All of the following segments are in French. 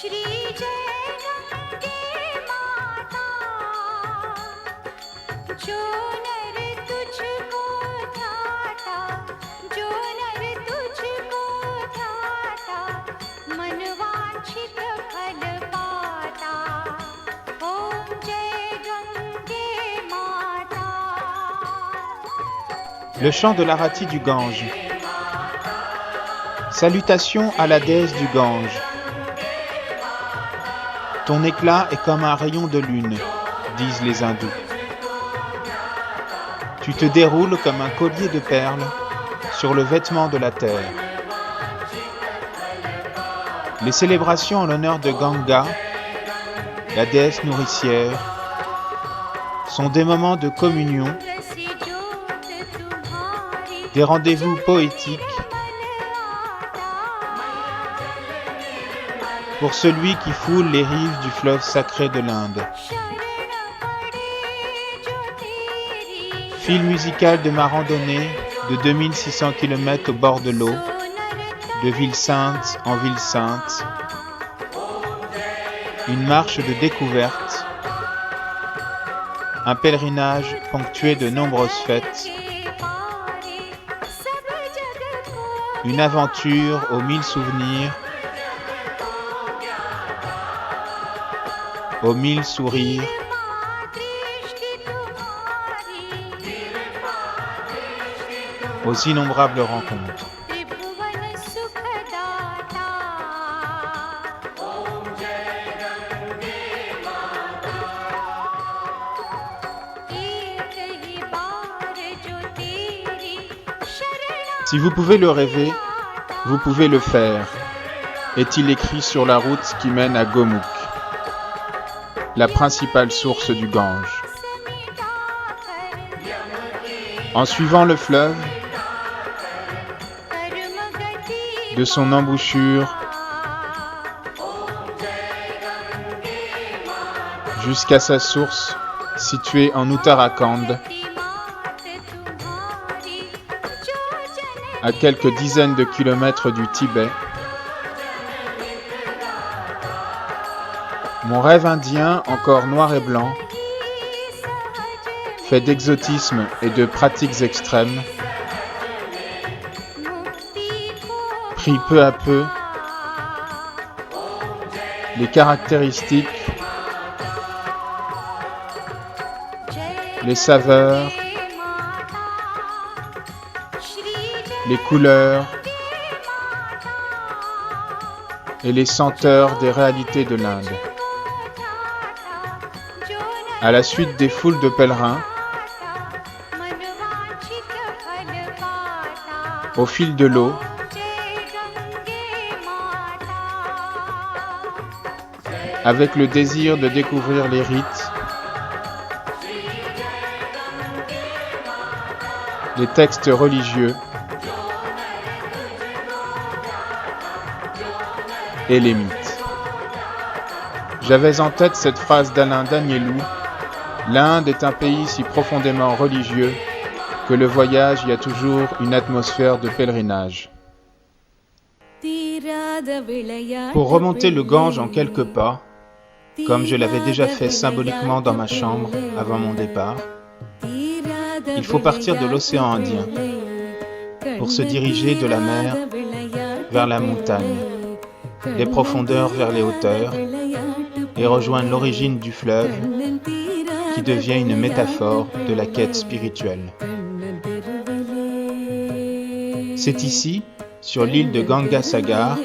Le chant de l'Arati du Gange. Salutations à la déesse du Gange. Ton éclat est comme un rayon de lune, disent les hindous. Tu te déroules comme un collier de perles sur le vêtement de la terre. Les célébrations en l'honneur de Ganga, la déesse nourricière, sont des moments de communion, des rendez-vous poétiques pour celui qui foule les rives du fleuve sacré de l'Inde. Fil musical de ma randonnée de 2600 km au bord de l'eau, de ville sainte en ville sainte, une marche de découverte, un pèlerinage ponctué de nombreuses fêtes, une aventure aux 1000 souvenirs, aux 1000 sourires, aux innombrables rencontres. Si vous pouvez le rêver, vous pouvez le faire, est-il écrit sur la route qui mène à Gomukh, la principale source du Gange. En suivant le fleuve, de son embouchure jusqu'à sa source située en Uttarakhand, à quelques dizaines de kilomètres du Tibet, mon rêve indien, encore noir et blanc, fait d'exotisme et de pratiques extrêmes, prit peu à peu les caractéristiques, les saveurs, les couleurs et les senteurs des réalités de l'Inde. À la suite des foules de pèlerins, au fil de l'eau, avec le désir de découvrir les rites, les textes religieux et les mythes. J'avais en tête cette phrase d'Alain Danielou: l'Inde est un pays si profondément religieux que le voyage y a toujours une atmosphère de pèlerinage. Pour remonter le Gange en quelques pas, comme je l'avais déjà fait symboliquement dans ma chambre avant mon départ, il faut partir de l'océan Indien pour se diriger de la mer vers la montagne, des profondeurs vers les hauteurs, et rejoindre l'origine du fleuve qui devient une métaphore de la quête spirituelle. C'est ici, sur l'île de Gangasagar,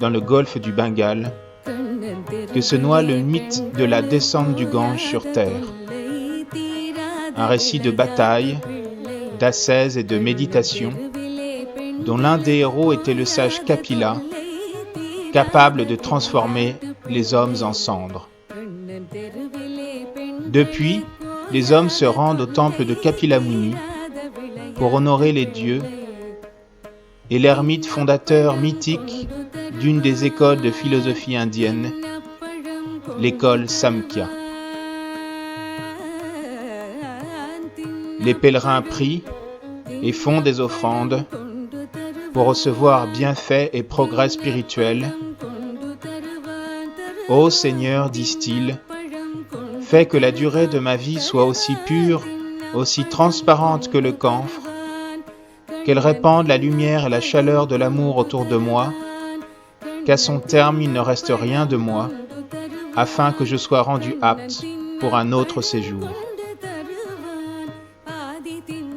dans le golfe du Bengale, que se noie le mythe de la descente du Gange sur terre. Un récit de bataille, d'ascèse et de méditation, dont l'un des héros était le sage Kapila, capable de transformer les hommes en cendres. Depuis, les hommes se rendent au temple de Kapila Muni pour honorer les dieux et l'ermite fondateur mythique d'une des écoles de philosophie indienne, l'école Samkhya. Les pèlerins prient et font des offrandes pour recevoir bienfaits et progrès spirituels Ô Seigneur, disent-ils, fais que la durée de ma vie soit aussi pure, aussi transparente que le camphre, qu'elle répande la lumière et la chaleur de l'amour autour de moi, qu'à son terme il ne reste rien de moi, afin que je sois rendu apte pour un autre séjour.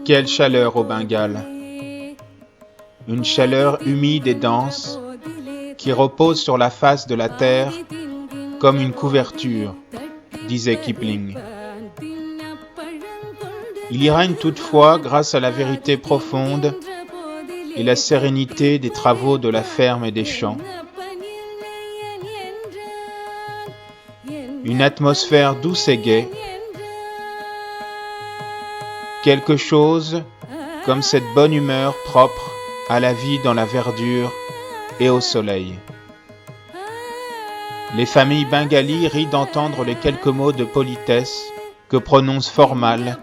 Quelle chaleur au Bengale! Une chaleur humide et dense qui repose sur la face de la terre comme une couverture, disait Kipling. Il y règne toutefois, grâce à la vérité profonde et la sérénité des travaux de la ferme et des champs, une atmosphère douce et gaie, quelque chose comme cette bonne humeur propre à la vie dans la verdure et au soleil. Les familles bengalis rient d'entendre les quelques mots de politesse que prononce fort mal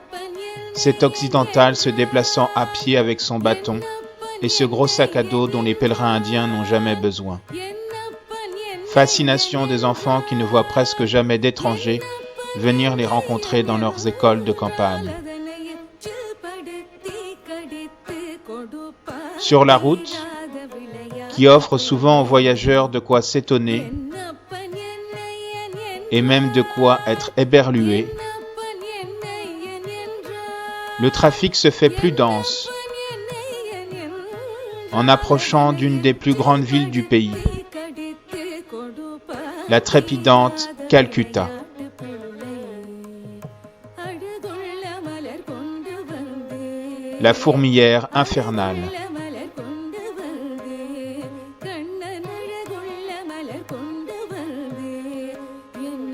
cet occidental se déplaçant à pied avec son bâton et ce gros sac à dos dont les pèlerins indiens n'ont jamais besoin. Fascination des enfants qui ne voient presque jamais d'étrangers venir les rencontrer dans leurs écoles de campagne. Sur la route, qui offre souvent aux voyageurs de quoi s'étonner et même de quoi être éberlué, le trafic se fait plus dense en approchant d'une des plus grandes villes du pays, la trépidante Calcutta. La fourmilière infernale.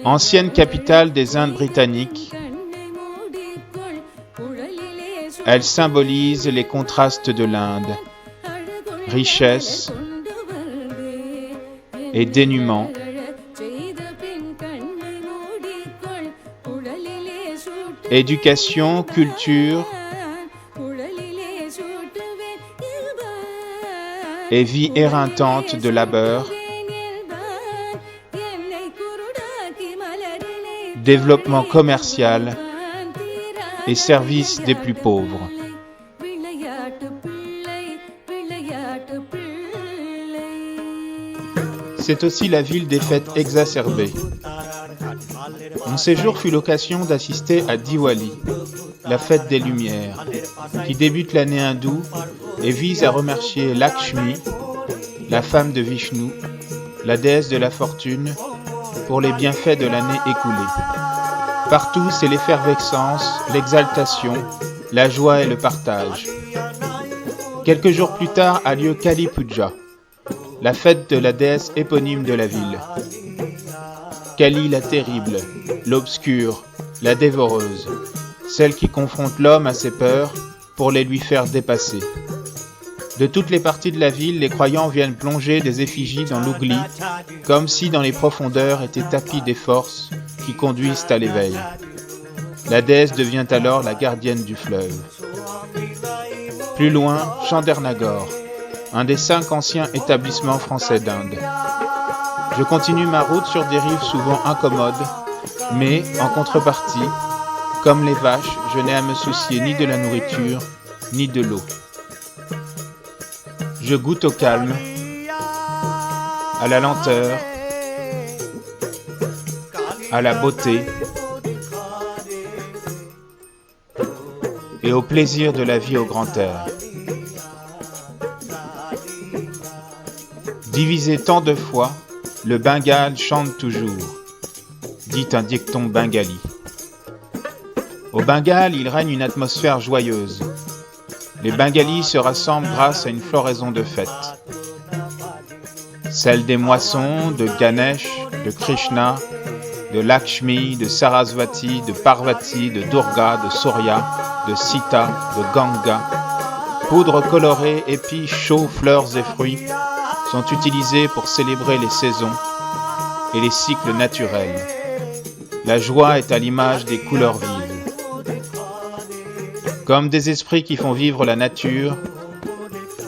Ancienne capitale des Indes britanniques, elle symbolise les contrastes de l'Inde, richesse et dénuement, éducation, culture et vie éreintante de labeur, développement commercial et service des plus pauvres. C'est aussi la ville des fêtes exacerbées. Mon séjour fut l'occasion d'assister à Diwali, la fête des Lumières, qui débute l'année hindoue et vise à remercier Lakshmi, la femme de Vishnu, la déesse de la fortune, pour les bienfaits de l'année écoulée. Partout, c'est l'effervescence, l'exaltation, la joie et le partage. Quelques jours plus tard a lieu Kali Puja, la fête de la déesse éponyme de la ville. Kali la terrible, l'obscure, la dévoreuse, celle qui confronte l'homme à ses peurs pour les lui faire dépasser. De toutes les parties de la ville, les croyants viennent plonger des effigies dans l'oubli, comme si dans les profondeurs étaient tapis des forces qui conduisent à l'éveil. La déesse devient alors la gardienne du fleuve. Plus loin, Chandernagore, un des 5 anciens établissements français d'Inde. Je continue ma route sur des rives souvent incommodes, mais, en contrepartie, comme les vaches, je n'ai à me soucier ni de la nourriture, ni de l'eau. Je goûte au calme, à la lenteur, à la beauté et au plaisir de la vie au grand air. Divisé tant de fois, le Bengale chante toujours, dit un dicton bengali. Au Bengale, il règne une atmosphère joyeuse. Les Bengalis se rassemblent grâce à une floraison de fêtes. Celle des moissons, de Ganesh, de Krishna, de Lakshmi, de Sarasvati, de Parvati, de Durga, de Surya, de Sita, de Ganga. Poudre colorée, épis, chauds, fleurs et fruits sont utilisés pour célébrer les saisons et les cycles naturels. La joie est à l'image des couleurs vives. Comme des esprits qui font vivre la nature,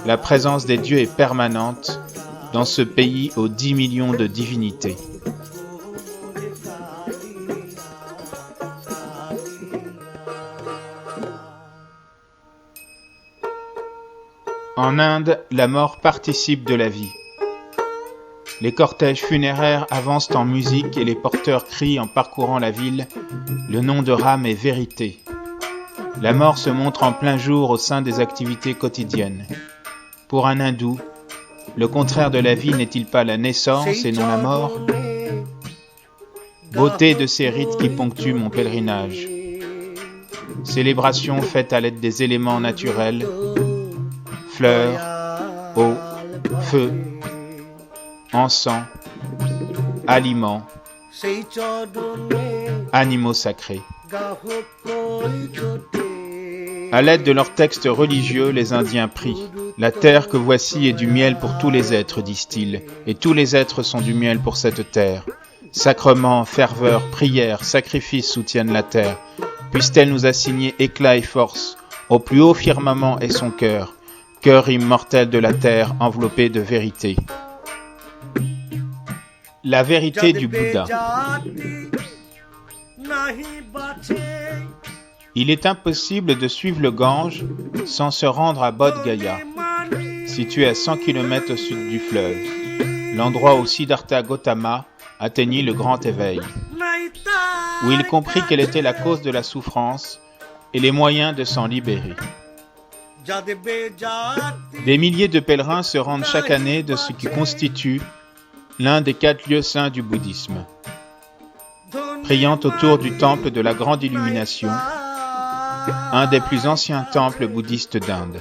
la présence des dieux est permanente dans ce pays aux 10 millions de divinités. En Inde, la mort participe de la vie. Les cortèges funéraires avancent en musique et les porteurs crient en parcourant la ville « Le nom de Ram est vérité ». La mort se montre en plein jour au sein des activités quotidiennes. Pour un hindou, le contraire de la vie n'est-il pas la naissance et non la mort ? Beauté de ces rites qui ponctuent mon pèlerinage. Célébration faite à l'aide des éléments naturels, fleurs, eau, feu, encens, aliments, animaux sacrés. À l'aide de leurs textes religieux, les Indiens prient. La terre que voici est du miel pour tous les êtres, disent-ils, et tous les êtres sont du miel pour cette terre. Sacrements, ferveur, prière, sacrifices soutiennent la terre. Puisse-t-elle nous assigner éclat et force, au plus haut firmament est son cœur, cœur immortel de la terre enveloppé de vérité. La vérité du Bouddha. Il est impossible de suivre le Gange sans se rendre à Bodh Gaya, situé à 100 km au sud du fleuve, l'endroit où Siddhartha Gautama atteignit le grand éveil, où il comprit quelle était la cause de la souffrance et les moyens de s'en libérer. Des milliers de pèlerins se rendent chaque année de ce qui constitue l'un des 4 lieux saints du bouddhisme, priant autour du temple de la Grande Illumination, un des plus anciens temples bouddhistes d'Inde.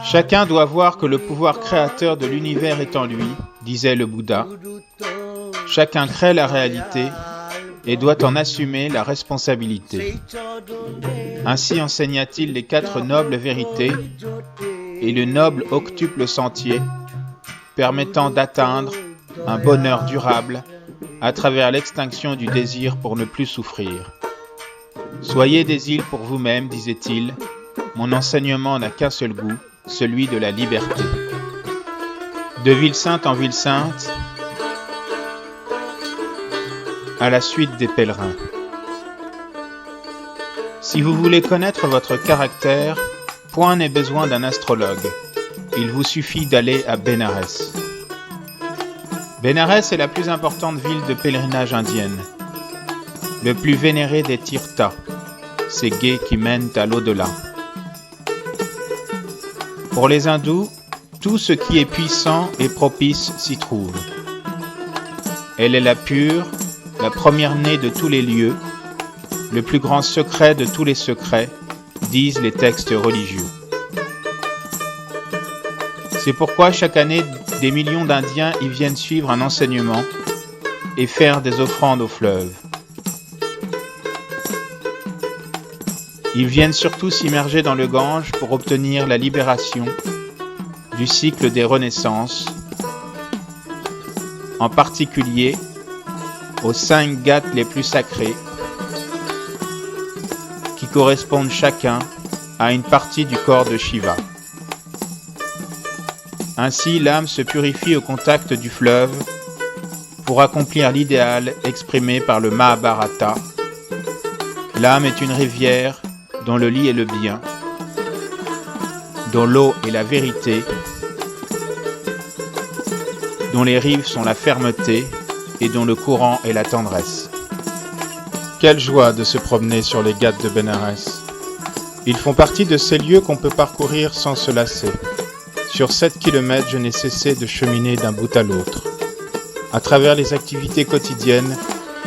Chacun doit voir que le pouvoir créateur de l'univers est en lui, disait le Bouddha. Chacun crée la réalité et doit en assumer la responsabilité. Ainsi enseigna-t-il les 4 nobles vérités et le noble octuple sentier permettant d'atteindre un bonheur durable à travers l'extinction du désir pour ne plus souffrir. Soyez des îles pour vous-même, disait-il, mon enseignement n'a qu'un seul goût, celui de la liberté. De ville sainte en ville sainte, à la suite des pèlerins. Si vous voulez connaître votre caractère, point n'est besoin d'un astrologue. Il vous suffit d'aller à Bénarès. Bénarès est la plus importante ville de pèlerinage indienne, le plus vénéré des tirthas, ces gués qui mènent à l'au-delà. Pour les hindous, tout ce qui est puissant et propice s'y trouve. Elle est la pure, la première-née de tous les lieux, le plus grand secret de tous les secrets, disent les textes religieux. C'est pourquoi chaque année, des millions d'Indiens y viennent suivre un enseignement et faire des offrandes au fleuve. Ils viennent surtout s'immerger dans le Gange pour obtenir la libération du cycle des renaissances, en particulier aux 5 ghats les plus sacrés, qui correspondent chacun à une partie du corps de Shiva. Ainsi, l'âme se purifie au contact du fleuve pour accomplir l'idéal exprimé par le Mahabharata. L'âme est une rivière dont le lit est le bien, dont l'eau est la vérité, dont les rives sont la fermeté et dont le courant est la tendresse. Quelle joie de se promener sur les ghats de Bénarès. Ils font partie de ces lieux qu'on peut parcourir sans se lasser. Sur 7 km, je n'ai cessé de cheminer d'un bout à l'autre. À travers les activités quotidiennes,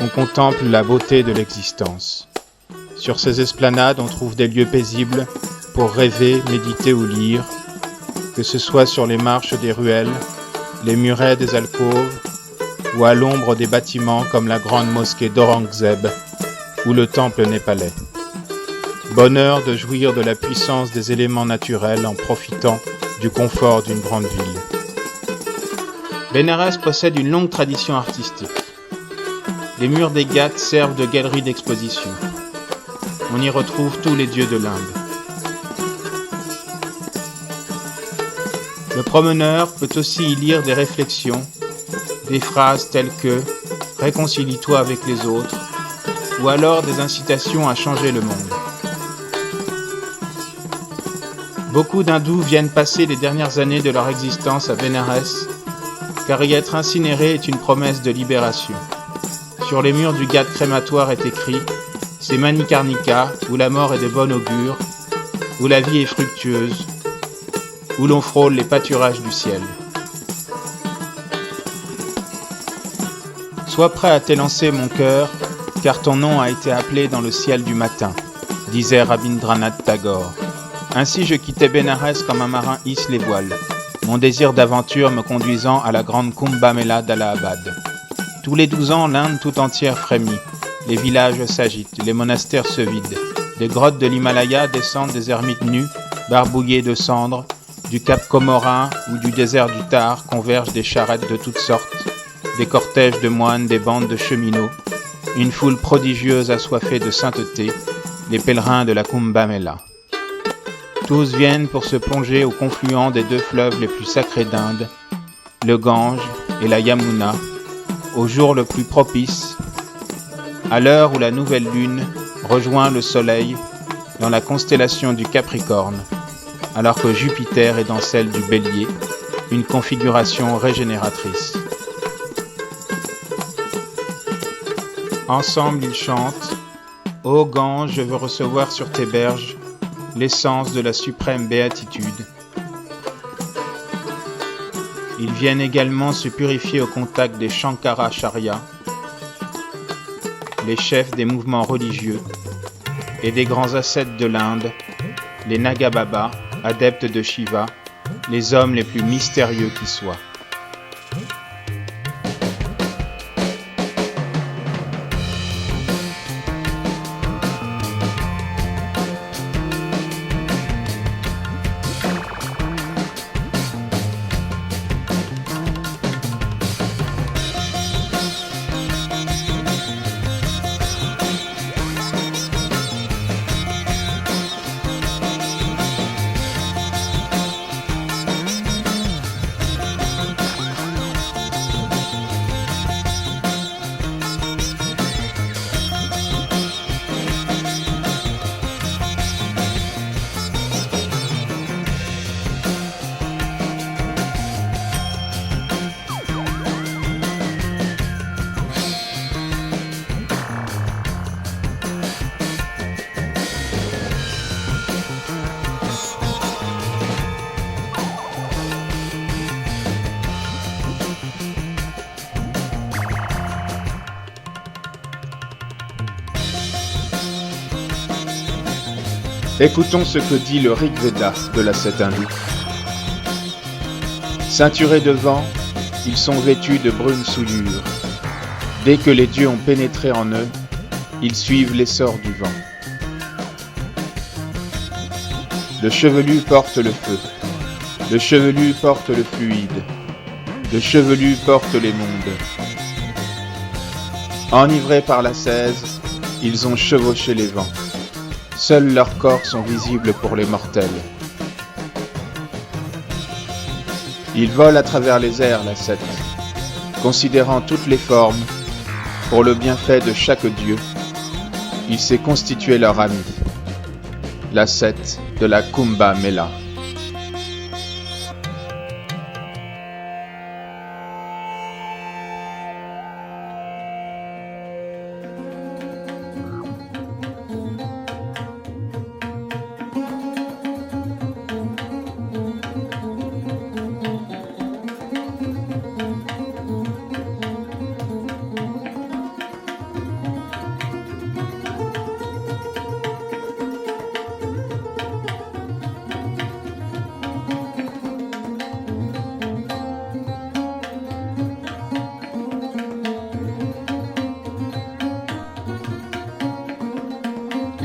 on contemple la beauté de l'existence. Sur ces esplanades, on trouve des lieux paisibles pour rêver, méditer ou lire, que ce soit sur les marches des ruelles, les murets des alcôves, ou à l'ombre des bâtiments comme la grande mosquée d'Aurangzeb ou le temple népalais. Bonheur de jouir de la puissance des éléments naturels en profitant du confort d'une grande ville. Bénarès possède une longue tradition artistique. Les murs des ghats servent de galerie d'exposition. On y retrouve tous les dieux de l'Inde. Le promeneur peut aussi y lire des réflexions, des phrases telles que réconcilie-toi avec les autres, ou alors des incitations à changer le monde. Beaucoup d'hindous viennent passer les dernières années de leur existence à Bénarès, car y être incinéré est une promesse de libération. Sur les murs du ghat crématoire est écrit « C'est Manikarnika, où la mort est de bon augure, où la vie est fructueuse, où l'on frôle les pâturages du ciel. » Sois prêt à t'élancer, mon cœur, car ton nom a été appelé dans le ciel du matin, disait Rabindranath Tagore. Ainsi je quittais Bénarès comme un marin hisse les voiles, mon désir d'aventure me conduisant à la grande Kumbh Mela d'Allahabad. Tous les 12 ans, l'Inde tout entière frémit, les villages s'agitent, les monastères se vident, des grottes de l'Himalaya descendent des ermites nus, barbouillés de cendres, du cap Comorin ou du désert du Thar convergent des charrettes de toutes sortes, des cortèges de moines, des bandes de cheminots, une foule prodigieuse assoiffée de sainteté, les pèlerins de la Kumbh Mela. Tous viennent pour se plonger au confluent des deux fleuves les plus sacrés d'Inde, le Gange et la Yamuna, au jour le plus propice, à l'heure où la nouvelle lune rejoint le soleil dans la constellation du Capricorne, alors que Jupiter est dans celle du Bélier, une configuration régénératrice. Ensemble ils chantent « Ô Gange, je veux recevoir sur tes berges l'essence de la suprême béatitude. » Ils viennent également se purifier au contact des Shankaracharya, les chefs des mouvements religieux, et des grands ascètes de l'Inde, les Nagababa, adeptes de Shiva, les hommes les plus mystérieux qui soient. Écoutons ce que dit le Rig Veda de l'ascète hindou. Ceinturés de vent, ils sont vêtus de brunes souillures. Dès que les dieux ont pénétré en eux, ils suivent l'essor du vent. Le chevelu porte le feu, le chevelu porte le fluide, le chevelu porte les mondes. Enivrés par l'ascèse, ils ont chevauché les vents. Seuls leurs corps sont visibles pour les mortels. Ils volent à travers les airs, l'ascète, considérant toutes les formes. Pour le bienfait de chaque dieu, il s'est constitué leur ami, l'ascète de la Kumbh Mela.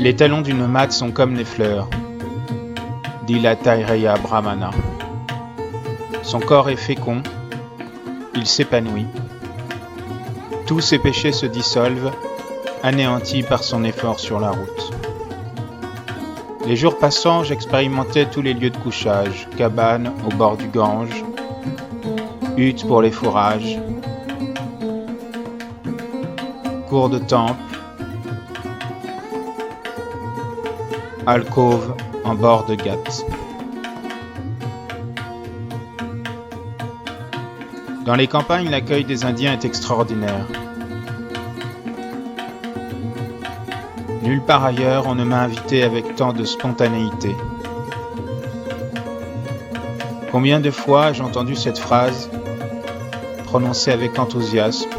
Les talons d'une mat sont comme les fleurs, dit la Taireya Brahmana. Son corps est fécond, il s'épanouit. Tous ses péchés se dissolvent, anéantis par son effort sur la route. Les jours passant, j'expérimentais tous les lieux de couchage, cabanes au bord du Gange, huttes pour les fourrages. cour de temple, alcôve en bord de Ghat. Dans les campagnes, l'accueil des Indiens est extraordinaire. Nulle part ailleurs on ne m'a invité avec tant de spontanéité. Combien de fois j'ai entendu cette phrase prononcée avec enthousiasme :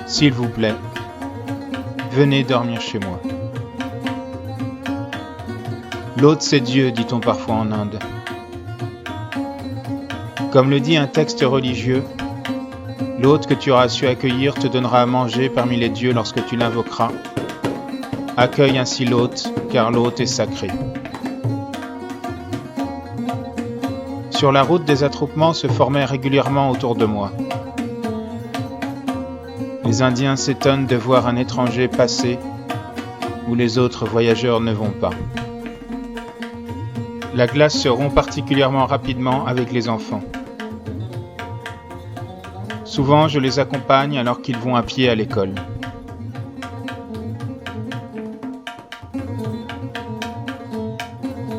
« S'il vous plaît, venez dormir chez moi. » L'hôte, c'est Dieu, dit-on parfois en Inde. Comme le dit un texte religieux, l'hôte que tu auras su accueillir te donnera à manger parmi les dieux lorsque tu l'invoqueras. Accueille ainsi l'hôte, car l'hôte est sacré. Sur la route, des attroupements se formaient régulièrement autour de moi. Les Indiens s'étonnent de voir un étranger passer où les autres voyageurs ne vont pas. La glace se rompt particulièrement rapidement avec les enfants. Souvent, je les accompagne alors qu'ils vont à pied à l'école.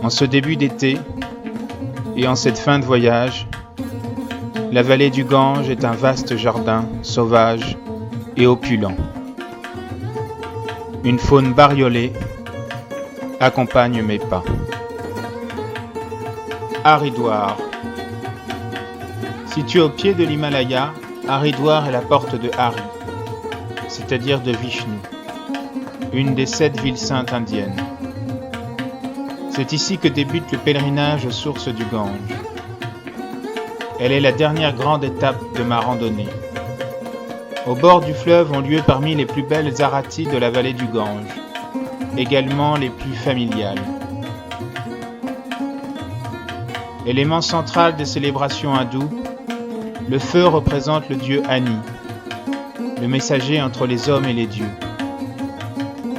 En ce début d'été et en cette fin de voyage, la vallée du Gange est un vaste jardin sauvage et opulent. Une faune bariolée accompagne mes pas. Haridwar. Située au pied de l'Himalaya, Haridwar est la porte de Hari, c'est-à-dire de Vishnu, une des 7 villes saintes indiennes. C'est ici que débute le pèlerinage aux sources du Gange. Elle est la dernière grande étape de ma randonnée. Au bord du fleuve ont lieu parmi les plus belles aratis de la vallée du Gange, également les plus familiales. Élément central des célébrations hindoues, le feu représente le dieu Agni, le messager entre les hommes et les dieux.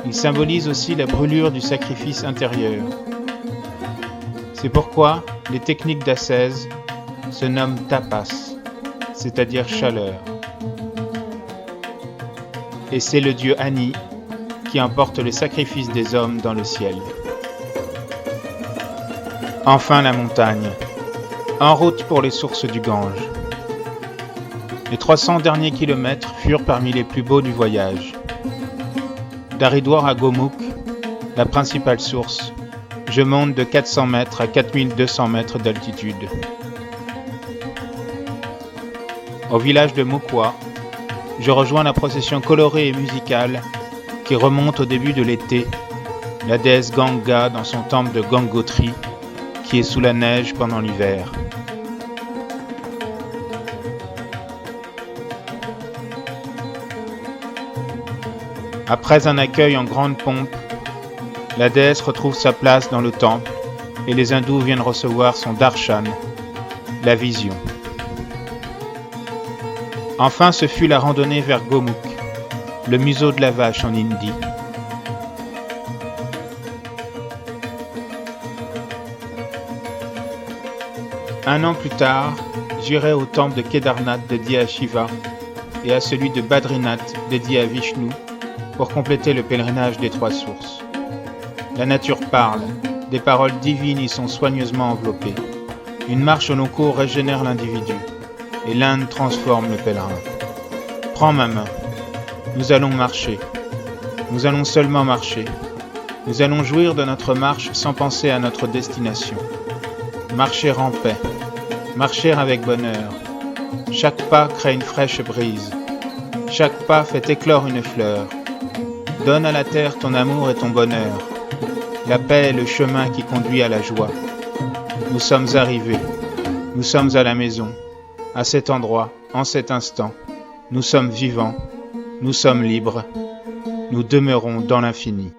Il symbolise aussi la brûlure du sacrifice intérieur. C'est pourquoi les techniques d'ascèse se nomment tapas, c'est-à-dire chaleur. Et c'est le dieu Agni qui emporte le sacrifice des hommes dans le ciel. Enfin la montagne, en route pour les sources du Gange. Les 300 derniers kilomètres furent parmi les plus beaux du voyage. D'Haridwar à Gomukh, la principale source, je monte de 400 mètres à 4200 mètres d'altitude. Au village de Mukwa, je rejoins la procession colorée et musicale qui remonte au début de l'été, la déesse Ganga dans son temple de Gangotri, qui est sous la neige pendant l'hiver. Après un accueil en grande pompe, la déesse retrouve sa place dans le temple et les hindous viennent recevoir son darshan, la vision. Enfin, ce fut la randonnée vers Gomukh, le museau de la vache en hindi. Un an plus tard, j'irai au temple de Kedarnath dédié à Shiva et à celui de Badrinath dédié à Vishnu pour compléter le pèlerinage des 3 sources. La nature parle, des paroles divines y sont soigneusement enveloppées. Une marche au long cours régénère l'individu et l'Inde transforme le pèlerin. Prends ma main, nous allons marcher. Nous allons seulement marcher. Nous allons jouir de notre marche sans penser à notre destination. Marcher en paix, marcher avec bonheur. Chaque pas crée une fraîche brise. Chaque pas fait éclore une fleur. Donne à la terre ton amour et ton bonheur. La paix est le chemin qui conduit à la joie. Nous sommes arrivés. Nous sommes à la maison. À cet endroit, en cet instant. Nous sommes vivants. Nous sommes libres. Nous demeurons dans l'infini.